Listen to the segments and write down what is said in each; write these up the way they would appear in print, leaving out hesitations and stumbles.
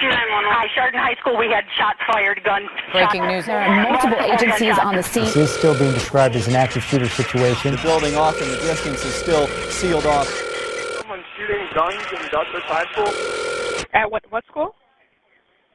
Hi, Chardon High School, we had shots fired, Breaking news, there are multiple agencies on the scene. This is still being described as an active shooter situation. The building off in the distance is still sealed off. Someone shooting guns in Douglas High School? At what school?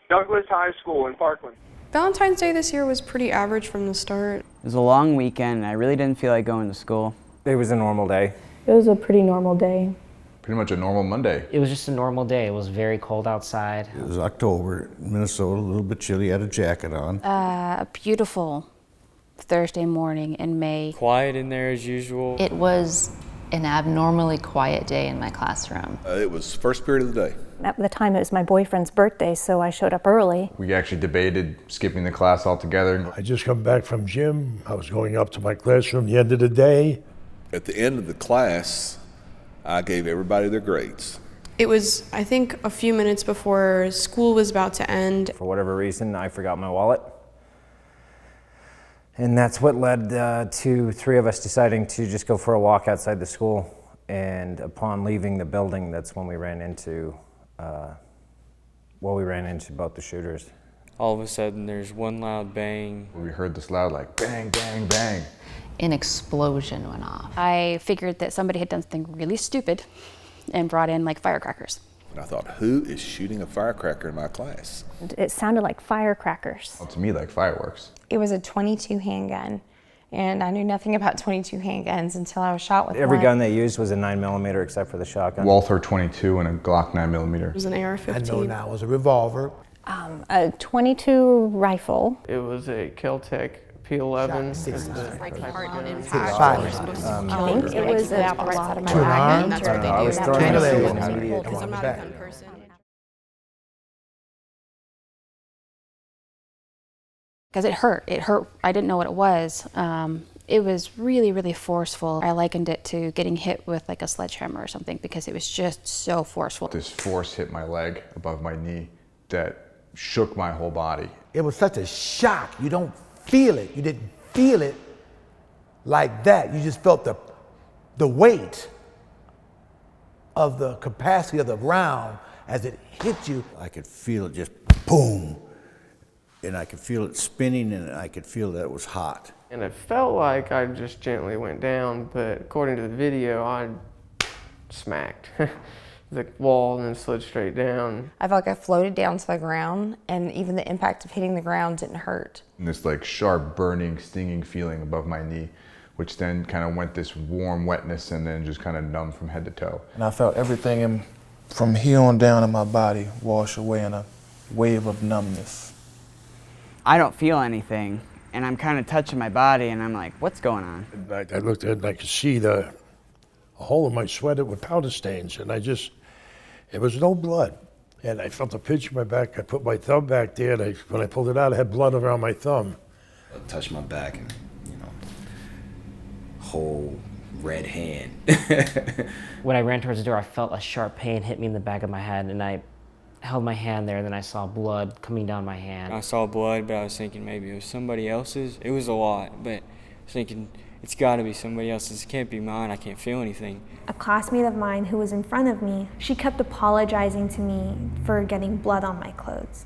Douglas High School in Parkland. Valentine's Day this year was pretty average from the start. It was a long weekend and I really didn't feel like going to school. It was a normal day. It was a pretty normal day. Pretty much a normal Monday. It was just a normal day. It was very cold outside. It was October, Minnesota, a little bit chilly, had a jacket on. A beautiful Thursday morning in May. Quiet in there as usual. It was an abnormally quiet day in my classroom. It was first period of the day. At the time it was my boyfriend's birthday, so I showed up early. We actually debated skipping the class altogether. I just come back from gym. I was going up to my classroom the end of the day. At the end of the class, I gave everybody their grades. It was, I think, a few minutes before school was about to end. For whatever reason, I forgot my wallet. And that's what led to three of us deciding to just go for a walk outside the school. And upon leaving the building, that's when we ran into, both the shooters. All of a sudden, there's one loud bang. We heard this loud, like, bang, bang, bang. An explosion went off. I figured that somebody had done something really stupid and brought in like firecrackers. And I thought, who is shooting a firecracker in my class? It sounded like firecrackers. Well, to me, like fireworks. It was a .22 handgun, and I knew nothing about .22 handguns until I was shot with Every one. gun they used was a 9mm except for the shotgun. Walther .22 and a Glock 9mm. It was an AR-15. I know now it was a revolver. A .22 rifle. It was a Kel-Tec P11. I think it was a lot of my arm. That's what they do. I was throwing Can't it let immediately. it Because I'm not a gun person. Because it hurt. I didn't know what it was. It was really, really forceful. I likened it to getting hit with like a sledgehammer or something because it was just so forceful. This force hit my leg above my knee that shook my whole body. It was such a shock. You don't feel it. You didn't feel it like that. You just felt the weight of the capacity of the round as it hit you. I could feel it just boom, and I could feel it spinning, and I could feel that it was hot. And it felt like I just gently went down, but according to the video, I smacked the wall and then slid straight down. I felt like I floated down to the ground, and even the impact of hitting the ground didn't hurt. And this like sharp, burning, stinging feeling above my knee, which then kind of went this warm wetness and then just kind of numb from head to toe. And I felt everything from here on down in my body wash away in a wave of numbness. I don't feel anything and I'm kind of touching my body and I'm like, what's going on? I looked at it and I could see a hole in my sweater with powder stains, and it was no blood. And I felt a pinch in my back. I put my thumb back there, and when I pulled it out, I had blood around my thumb. I touched my back and, whole red hand. When I ran towards the door, I felt a sharp pain hit me in the back of my head, and I held my hand there, and then I saw blood coming down my hand. I saw blood, but I was thinking maybe it was somebody else's. It was a lot, but I was thinking, it's got to be somebody else's. It can't be mine. I can't feel anything. A classmate of mine who was in front of me, she kept apologizing to me for getting blood on my clothes.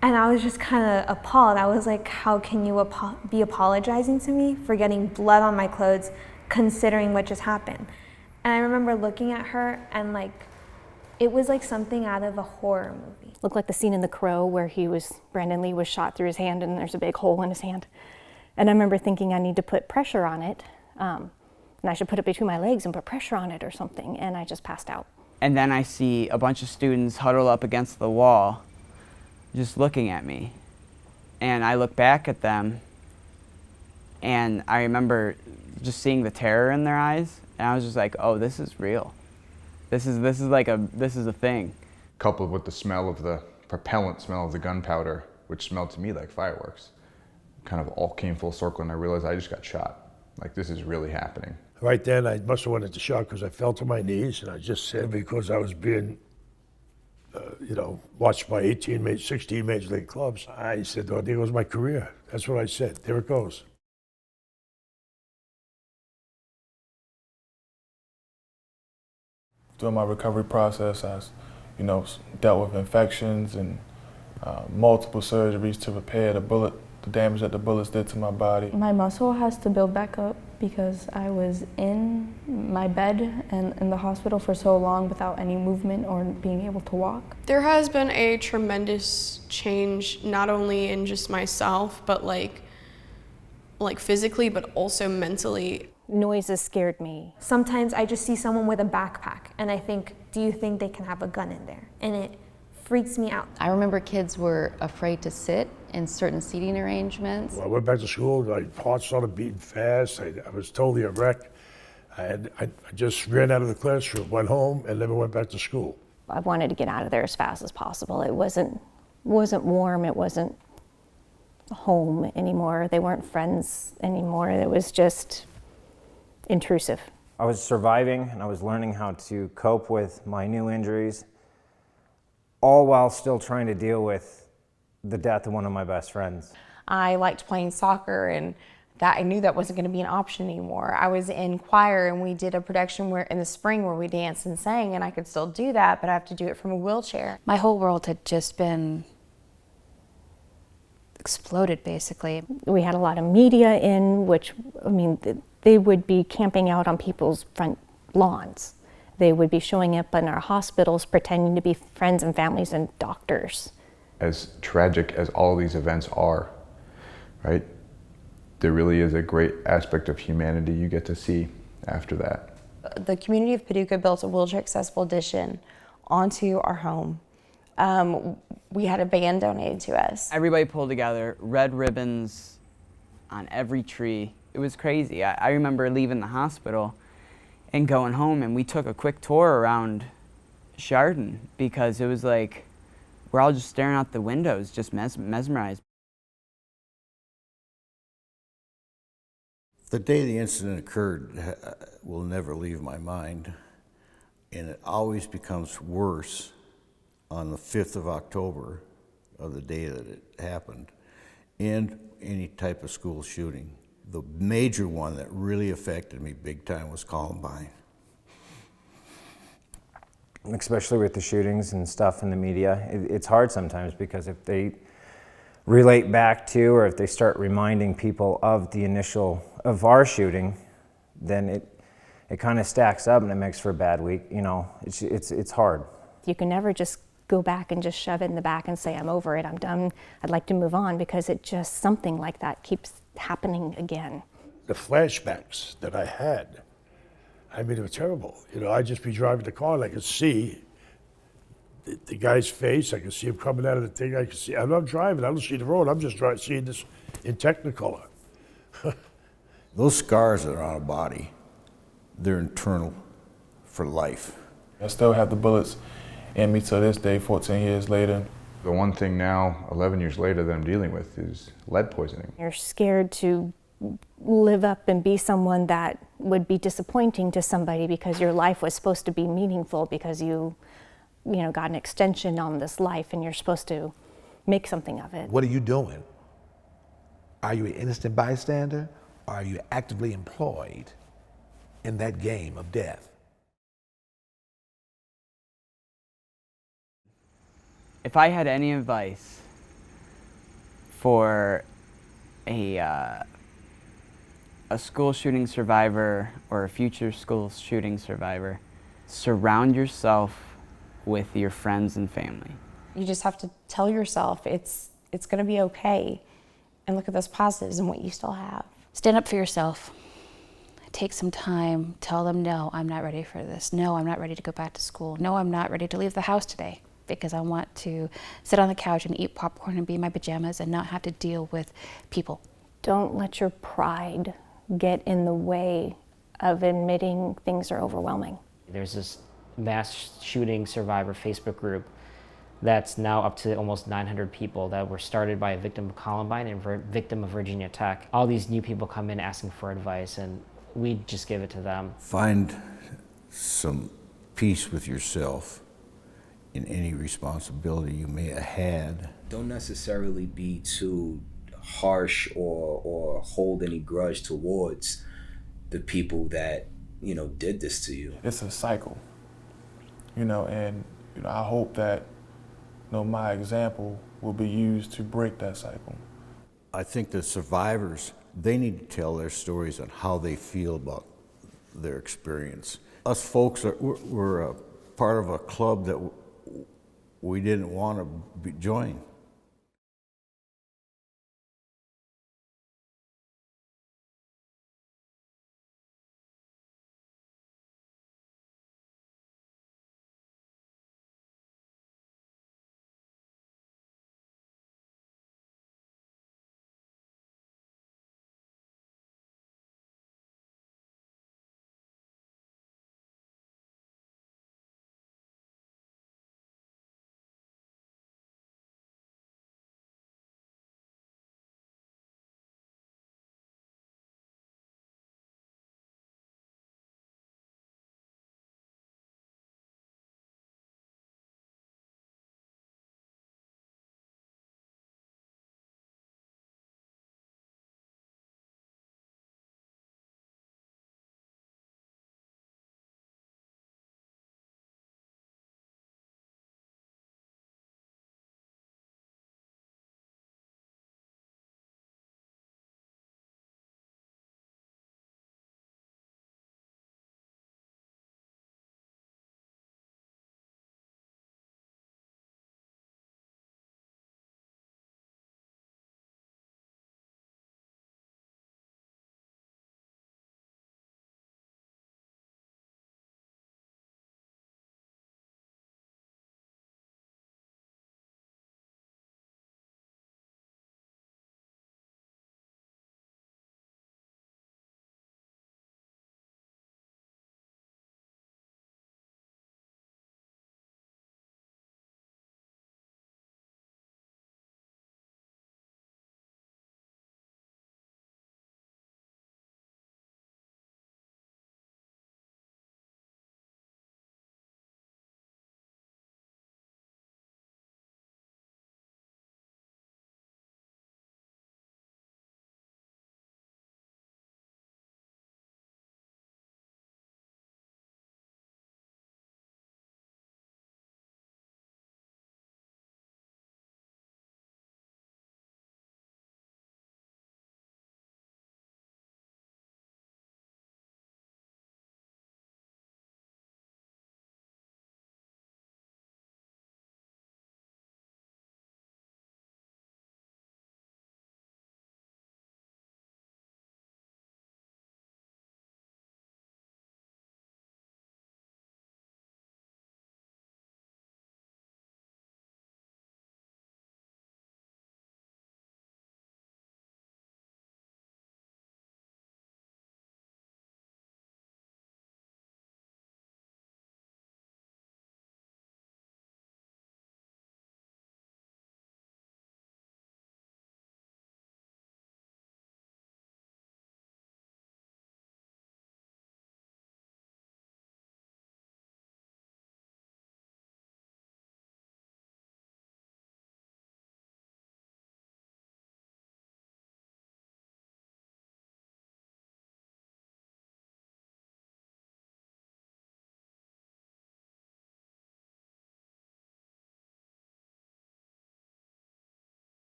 And I was just kind of appalled. I was like, how can you be apologizing to me for getting blood on my clothes considering what just happened? And I remember looking at her and it was like something out of a horror movie. Looked like the scene in The Crow where Brandon Lee was shot through his hand and there's a big hole in his hand. And I remember thinking I need to put pressure on it, and I should put it between my legs and put pressure on it or something, and I just passed out. And then I see a bunch of students huddle up against the wall, just looking at me. And I look back at them, and I remember just seeing the terror in their eyes, and I was just like, oh, this is real. This is a thing. Coupled with the smell of the propellant smell of the gunpowder, which smelled to me like fireworks. Kind of all came full circle and I realized I just got shot. Like, this is really happening. Right then, I must have went into shock because I fell to my knees, and I just said, because I was being, watched by 16 major league clubs, I said, oh, there goes my career. That's what I said. There it goes. During my recovery process, I you know, dealt with infections and multiple surgeries to repair the damage that the bullets did to my body. My muscle has to build back up because I was in my bed and in the hospital for so long without any movement or being able to walk. There has been a tremendous change, not only in just myself, but like physically, but also mentally. Noises scared me. Sometimes I just see someone with a backpack and I think, do you think they can have a gun in there? And it freaks me out. I remember kids were afraid to sit in certain seating arrangements. When I went back to school, my heart started beating fast. I was totally a wreck. I just ran out of the classroom, went home, and never went back to school. I wanted to get out of there as fast as possible. It wasn't warm, it wasn't home anymore. They weren't friends anymore. It was just intrusive. I was surviving and I was learning how to cope with my new injuries, all while still trying to deal with the death of one of my best friends. I liked playing soccer, and that I knew that wasn't going to be an option anymore. I was in choir, and we did a production where in the spring where we danced and sang, and I could still do that, but I have to do it from a wheelchair. My whole world had just been exploded, basically. We had a lot of media in, which, I mean, they would be camping out on people's front lawns. They would be showing up in our hospitals pretending to be friends and families and doctors. As tragic as all these events are, right, there really is a great aspect of humanity you get to see after that. The community of Paducah built a wheelchair accessible addition onto our home. We had a van donated to us. Everybody pulled together, red ribbons on every tree. It was crazy. I remember leaving the hospital and going home, and we took a quick tour around Chardon because it was like we're all just staring out the windows, just mesmerized. The day the incident occurred will never leave my mind, and it always becomes worse on the 5th of October, of the day that it happened, and any type of school shooting. The major one that really affected me big time was Columbine. Especially with the shootings and stuff in the media, it's hard sometimes because if they relate back to, or if they start reminding people of the initial, of our shooting, then it kind of stacks up and it makes for a bad week. You know, it's hard. You can never just go back and just shove it in the back and say, I'm over it, I'm done, I'd like to move on, because it just, something like that keeps happening again. The flashbacks that I had, I mean, they were terrible. You know, I'd just be driving the car and I could see the guy's face, I could see him coming out of the thing, I could see, I'm not driving, I don't see the road, I'm just seeing this in Technicolor. Those scars that are on a body, they're internal for life. I still have the bullets in me to this day, 14 years later. The one thing now, 11 years later, that I'm dealing with is lead poisoning. You're scared to live up and be someone that would be disappointing to somebody because your life was supposed to be meaningful, because you know, got an extension on this life and you're supposed to make something of it. What are you doing? Are you an innocent bystander, or are you actively employed in that game of death? If I had any advice for a school shooting survivor or a future school shooting survivor, surround yourself with your friends and family. You just have to tell yourself it's going to be okay, and look at those positives and what you still have. Stand up for yourself. Take some time. Tell them, no, I'm not ready for this. No, I'm not ready to go back to school. No, I'm not ready to leave the house today, because I want to sit on the couch and eat popcorn and be in my pajamas and not have to deal with people. Don't let your pride get in the way of admitting things are overwhelming. There's this mass shooting survivor Facebook group that's now up to almost 900 people that were started by a victim of Columbine and a victim of Virginia Tech. All these new people come in asking for advice, and we just give it to them. Find some peace with yourself in any responsibility you may have had. Don't necessarily be too harsh or hold any grudge towards the people that, you know, did this to you. It's a cycle, you know, and I hope that my example will be used to break that cycle. I think the survivors, they need to tell their stories on how they feel about their experience. Us folks we're a part of a club that we didn't want to join.